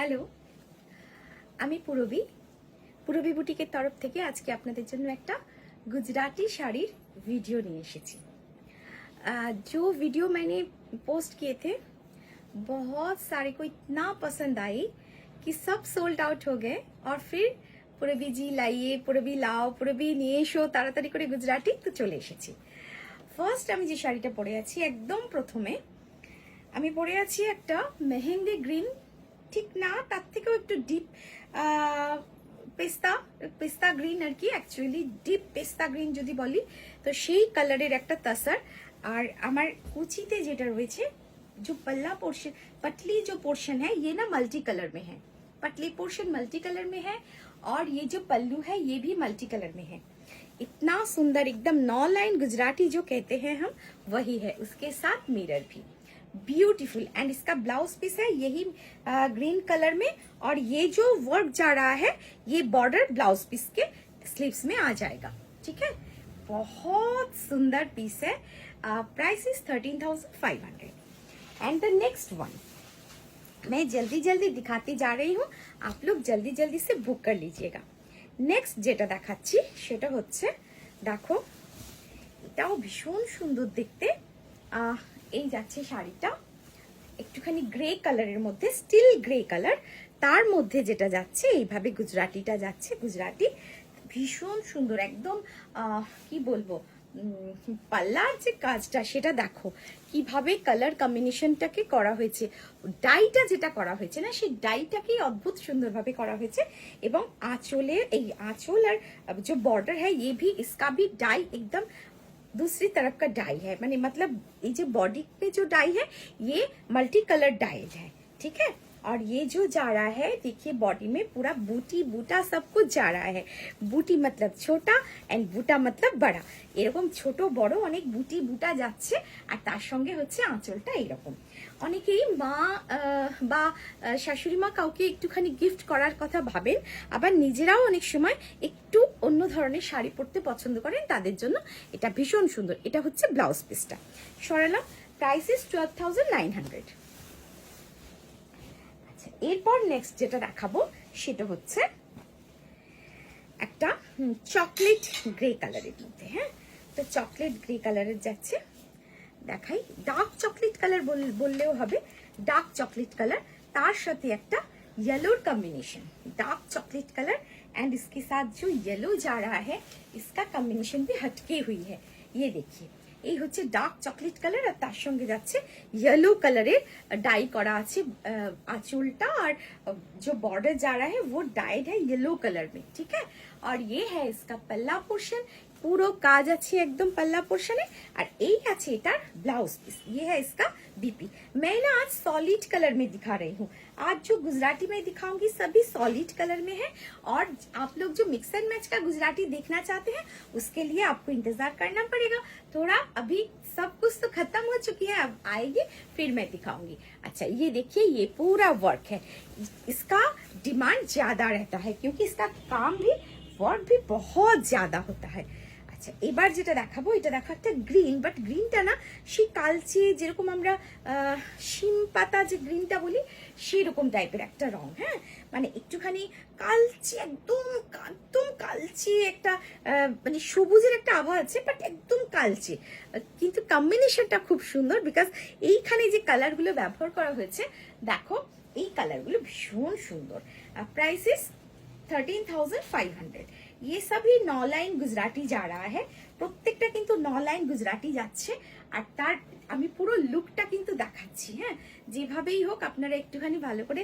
Hello, আমি পুরবী বুটিকের তরफ থেকে আজকে আপনাদের জন্য একটা गुजराती শাড়ির वीडियो নিয়ে এসেছি। जो वीडियो मैंने पोस्ट किए थे बहुत सारे को इतना पसंद आई कि सब सोल्ड आउट हो गए और फिर পুরবী জি লাইয়ে, পুরবী লাও, পুরবী নিয়ে এসো তাড়াতাড়ি করে গুজরাটি তো চলে এসেছি। ফার্স্ট আমি যে শাড়িটা পরে আছি একদম প্রথমে আমি পরে আছি একটা মেহেন্দি গ্রিন, ঠিক না তার থেকেও একটু ডিপ পেস্তা গ্রিন আর কি, অ্যাকচুয়ালি ডিপ পেস্তা গ্রিন যদি বলি তো সেই কালারের একটা তাসার। আর আমার কুচিতে যেটা রয়েছে जो पल्ला पोर्शन पतली जो पोर्शन है ये ना मल्टी कलर में है, पतली पोर्शन मल्टी कलर में है और ये जो पल्लू है ये भी मल्टी कलर में है। इतना सुंदर एकदम 9 लाइन गुजराती जो कहते हैं हम वही है, उसके साथ मिरर भी ब्यूटीफुल। एंड इसका ब्लाउज पीस है यही ग्रीन कलर में और ये जो वर्क जा रहा है ये बॉर्डर ब्लाउज पीस के स्लीव्स में आ जाएगा। ठीक है, बहुत सुंदर पीस है। Price is 13,500। And the next one मैं जल्दी जल्दी दिखाती जा रही हूँ, आप लोग जल्दी जल्दी से बुक कर लीजिएगा। नेक्स्ट যেটা দেখাচ্ছি সেটা হচ্ছে দেখো, এটাও ভীষণ সুন্দর দেখতে। এই যাচ্ছে শাড়িটা একটুখানি গ্রে কালারের মধ্যে, স্টিল গ্রে কালার, তার মধ্যে যেটা যাচ্ছে এইভাবে গুজরাটিটা যাচ্ছে। গুজরাটি ভীষণ সুন্দর একদম, কি বলবো, পাল্লার যে কাজটা সেটা দেখো কিভাবে কালার কম্বিনেশনটাকে করা হয়েছে, ডাইটা যেটা করা হয়েছে না সেই ডাইটাকেই অদ্ভুত সুন্দরভাবে করা হয়েছে। এবং आंचल এই आंचल और जो बॉर्डर है ये भी इसका भी डाई एकदम दूसरी तरफ का डाई है, माने मतलब ये जो बॉडी पे जो डाई है ये मल्टी कलर डाई है। ठीक है, और ये जो जा रहा है देखिए बॉडी में पूरा बूटी बूटा सब कुछ जा रहा है। बूटी मतलब छोटा एंड बूटा मतलब बड़ा, এরকম ছোট বড় অনেক বুটি বুটা যাচ্ছে। আর তার সঙ্গে হচ্ছে আঁচলটা এরকম। অনেকেই মা বা শাশুড়ি মা কাউকে একটুখানি গিফট করার কথা ভাবেন, আবার নিজেরাও অনেক সময় একটু অন্য ধরনের শাড়ি পরতে পছন্দ করেন, তাদের জন্য এটা ভীষণ সুন্দর। এটা হচ্ছে ব্লাউজ পিসটা সরালাম। Price is 12,900। আচ্ছা, এরপর নেক্সট যেটা দেখাবো সেটা হচ্ছে একটা চকলেট গ্রে কালারের মধ্যে। হ্যাঁ, তো চকলেট গ্রে কালারের যাচ্ছে, দেখাই ডার্ক চকলেট কালার বললেও হবে, ডার্ক চকলেट कलर तार साथे একটা येलोर combination, dark chocolate colour and इसके साथ जो येलो जा रहा है इसका कॉम्बिनेशन भी हटके हुई है। ये देखिए এই হচ্ছে ডার্ক চকলেট কালার আর তার সঙ্গে যাচ্ছে येलो कलरेर डाई करा আছে आंचलটা, और जो बॉर्डर जा रहा है वो डाइड है येलो कलर में। ठीक है, और ये है इसका पल्ला पोर्शन, पूरा काज আছে एकदम पल्ला पोर्शने, और এই আছে এটার ब्लाउज पीस। ये है इसका बीपी। मैं ना आज सॉलिड कलर में दिखा रही हूँ, आज जो गुजराती में दिखाऊंगी सभी सॉलिड कलर में है। और आप लोग जो मिक्स एंड मैच का गुजराती देखना चाहते हैं उसके लिए आपको इंतजार करना पड़ेगा थोड़ा, अभी सब कुछ तो खत्म हो चुकी है, अब आएगी फिर मैं दिखाऊंगी। अच्छा, ये देखिए ये पूरा वर्क है, इसका डिमांड ज्यादा रहता है क्योंकि इसका काम भी वर्क भी बहुत ज्यादा होता है। আচ্ছা, এবার যেটা দেখাবো এটা দেখো একটা গ্রিন, বাট গ্রিনটা না সেই কালচে যেরকম আমরা শিম পাতা যে গ্রিনটা বলি সেই রকম টাইপের একটা রং। হ্যাঁ, মানে একটুখানি কালচে, একদম একদম কালচে একটা, মানে সবুজের একটা আভা আছে বাট একদম কালচে, কিন্তু কম্বিনেশনটা খুব সুন্দর বিকজ এইখানে যে কালারগুলো ব্যবহার করা হয়েছে দেখো এই কালারগুলো ভীষণ সুন্দর। Price is 13,500। ये सभी 9 लाइन गुजराती जा रहा है, প্রত্যেকটা কিন্তু 9 লাইন গুজরাটি যাচ্ছে। আর তার আমি পুরো লুকটা কিন্তু দেখাচ্ছি। হ্যাঁ, যেভাবেই হোক আপনারা একটুখানি ভালো করে,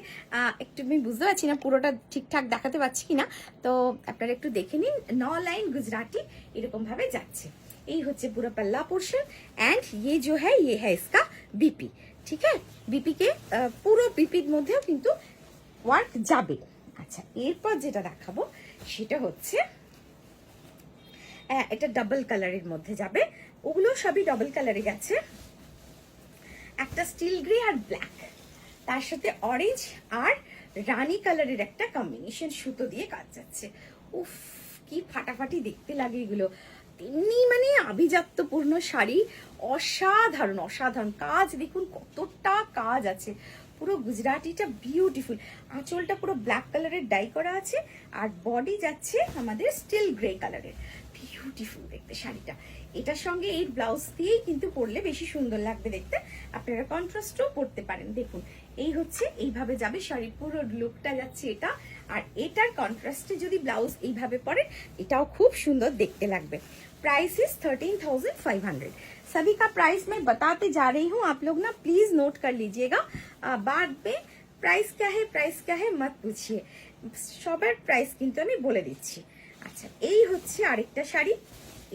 একটু আমি বুঝতে পারছি না পুরোটা ঠিকঠাক দেখাতে পারছি কিনা, তো আপনারা একটু দেখে নিন। 9 লাইন গুজরাটি এরকম ভাবে যাচ্ছে। এই হচ্ছে পুরো पल्ला पोर्शन एंड ये जो है ये है इसका बीपी। ठीक है, बीपी के পুরো बीपीর মধ্যেও কিন্তু ওয়ার্ক যাবে। আচ্ছা, এরপর যেটা দেখাবো সেটা হচ্ছে এটা ডাবল কালারের মধ্যে যাবে, ওগুলো সবই ডাবল কালারে গেছে। একটা স্টিল গ্রে আর ব্ল্যাক, তার সাথে অরেঞ্জ আর রানী কালারের একটা কম্বিনেশন সুতো দিয়ে কাজ যাচ্ছে। উফ, কি ফাটাফাটি দেখতে লাগে এগুলো, তেমনি মানে আভিজাত্যপূর্ণ শাড়ি, অসাধারণ অসাধারণ কাজ। দেখুন কতটা কাজ আছে, পুরো গুজরাটিটা বিউটিফুল, আঁচলটা পুরো ব্ল্যাক কালারের ডাই করা আছে, আর বডি যাচ্ছে আমাদের স্টিল গ্রে কালারের। বিউটিফুল দেখতে শাড়িটা। এটার সঙ্গে এই ব্লাউজ দিয়েই কিন্তু পরলে বেশি সুন্দর লাগবে দেখতে। আপনারা কন্ট্রাস্টও পরতে পারেন। দেখুন এই হচ্ছে এইভাবে যাবে শাড়ির পুরো লুকটা যাচ্ছে এটা, আর এটার কন্ট্রাস্টে যদি ব্লাউজ এইভাবে পরেন এটাও খুব সুন্দর দেখতে লাগবে। Price is 13,500। सभी का प्राइस मैं बताते जा रही हूँ, आप लोग ना प्लीज नोट कर लीजिएगा। बाद में प्राइस क्या है मत पूछिए, সবার প্রাইস কিন্তু আমি বলে দিচ্ছি। আচ্ছা এই হচ্ছে আরেকটা শাড়ি,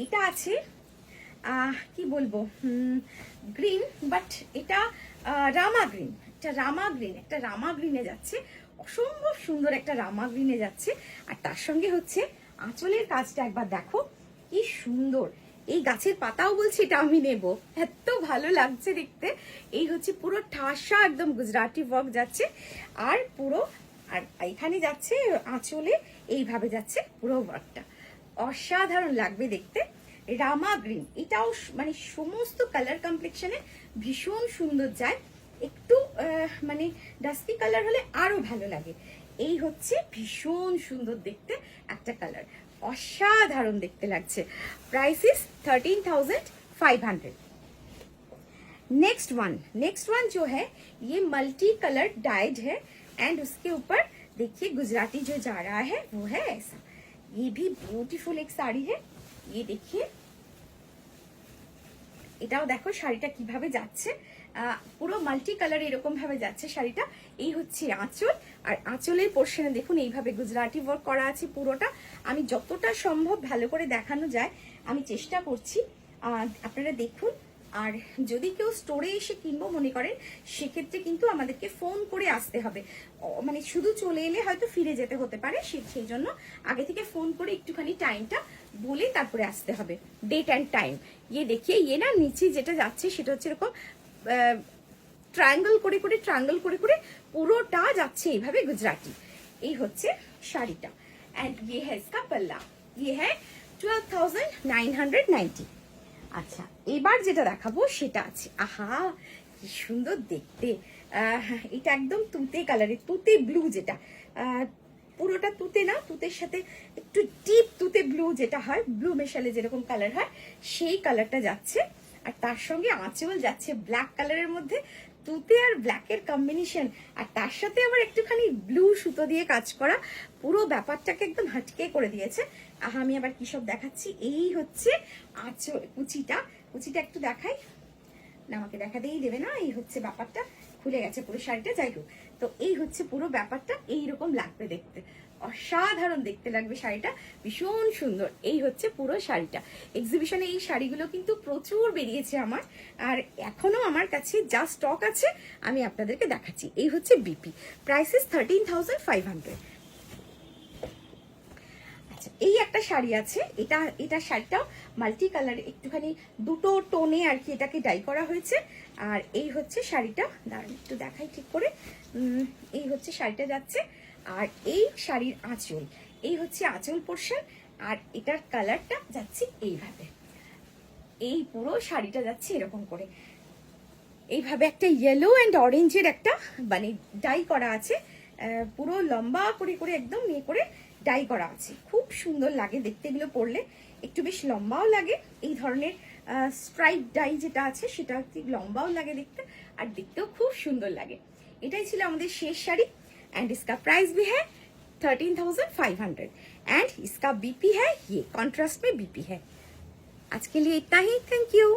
এটা আছে কি বলবো গ্রিন, বাট এটা রামা গ্রিন, একটা রামা গ্রিনে যাচ্ছে, অসম্ভব সুন্দর একটা রামা গ্রিনে যাচ্ছে। আর তার সঙ্গে হচ্ছে আঁচলের কাজটা একবার দেখো কি সুন্দর, এই গাছের পাতাও বলছি এটা আমি নেব, এত ভালো লাগছে দেখতে। এই হচ্ছে পুরো ঠাসা একদম গুজরাটি ওয়ার্ক যাচ্ছে, আর পুরো আর এখানে যাচ্ছে আঁচলে এইভাবে যাচ্ছে পুরো ওয়ার্কটা, অসাধারণ লাগবে দেখতে। রামা গ্রিন এটাও মানে সমস্ত কালার কমপ্লেক্সনে ভীষণ সুন্দর যায়, একটু মানে ডাস্কি কালার হলে আরো ভালো লাগে। এই হচ্ছে ভীষণ সুন্দর দেখতে একটা কালার, অসাধারণ দেখতে লাগছে। Price is 13,500। नेक्स्ट वन जो है ये मल्टी कलर डाइड है, एंड उसके ऊपर देखिए गुजराती जो जा रहा है वो है ऐसा। ये भी ब्यूटीफुल एक साड़ी है, ये देखिए এটাও দেখো শাড়িটা কিভাবে যাচ্ছে, পুরো মাল্টি কালার এরকম ভাবে যাচ্ছে শাড়িটা। এই হচ্ছে আঁচল, আর আঁচলের পোর্শনে দেখুন এইভাবে গুজরাটি ওয়ার্ক করা আছে পুরোটা। আমি যতটা সম্ভব ভালো করে দেখানো যায় আমি চেষ্টা করছি, আপনারা দেখুন। আর যদি কেউ স্টোরে এসে কিনবো মনে করেন সেক্ষেত্রে কিন্তু আমাদেরকে ফোন করে আসতে হবে, মানে শুধু চলে এলে হয়তো ফিরে যেতে হতে পারে, সেই জন্য আগে থেকে ফোন করে একটুখানি টাইমটা বলে তারপরে আসতে হবে, ডেট অ্যান্ড টাইম। ইয়ে দেখিয়ে ইয়ে না নিচে যেটা যাচ্ছে সেটা হচ্ছে এরকম ট্রায়াঙ্গল করে করে পুরোটা যাচ্ছে এইভাবে গুজরাটি। এই হচ্ছে শাড়িটা, এন্ড ইয়ে হ্যাঁ ইসকা পাল্লা, ইয়ে হ্যাঁ 12,990। আচ্ছা এবার যেটা দেখাবো সেটা আছে, আহা কি সুন্দর দেখতে, এটা একদম তুতে কালারের, তুতে ব্লু, যেটা পুরোটা তুতে না, তুতের সাথে একটু ডিপ তুতে ব্লু যেটা হয়, ব্লু মেশালে যেরকম কালার হয় সেই কালারটা যাচ্ছে। আর তার সঙ্গে আঁচল যাচ্ছে ব্ল্যাক কালারের মধ্যে, তুতে আর ব্ল্যাকের কম্বিনেশন, আর তার সাথে আবার একটুখানি ব্লু সুতো দিয়ে কাজ করা, পুরো ব্যাপারটাকে একদম হাটকে করে দিয়েছে। আমি আবার কি সব দেখাচ্ছি, এই হচ্ছে আঁচল, কুচিটা একটু দেখাই না, আমাকে দেখাতেই দেবে না। এই হচ্ছে ব্যাপারটা, খুলে গেছে পুরো শাড়িটা, যাই হোক। তো এই হচ্ছে পুরো ব্যাপারটা, এইরকম লাগবে দেখতে, অসাধারণ দেখতে লাগবে শাড়িটা, ভীষণ সুন্দর। এই হচ্ছে পুরো শাড়িটা। এক্সিবিশনে এই শাড়িগুলো কিন্তু প্রচুর বেরিয়েছে আমার, আর এখনো আমার কাছে যা স্টক আছে আমি আপনাদেরকে দেখাচ্ছি। এই হচ্ছে বিপি, প্রাইস ইজ 13,500। আচ্ছা এই একটা শাড়ি আছে, এটা শাড়িটাও মাল্টি কালার, একটুখানি দুটো টোনে আর কি এটাকে ডাই করা হয়েছে। আর এই হচ্ছে শাড়িটা, দাঁড়ান একটু দেখাই ঠিক করে, এই হচ্ছে শাড়িটা যাচ্ছে। আর এই শাড়ির আঁচল, এই হচ্ছে আঁচল পোর্শন, আর এটার কালারটা যাচ্ছে এইভাবে, এই পুরো শাড়িটা যাচ্ছে এরকম করে, এইভাবে একটা ইয়েলো অ্যান্ড অরেঞ্জের একটা মানে ডাই করা আছে, পুরো লম্বা করে করে একদম নিয়ে করে ডাই করা আছে, খুব সুন্দর লাগে দেখতে। এগুলো পরলে একটু বেশ লম্বাও লাগে, এই ধরনের স্ট্রাইপ ডাই যেটা আছে সেটা লম্বাও লাগে দেখতে, আর দেখতেও খুব সুন্দর লাগে। এটাই ছিল আমাদের শেষ শাড়ি, एंड इसका प्राइस भी है 13,500, एंड इसका बीपी है, ये कॉन्ट्रास्ट में बीपी है। आज के लिए इतना ही, थैंक यू।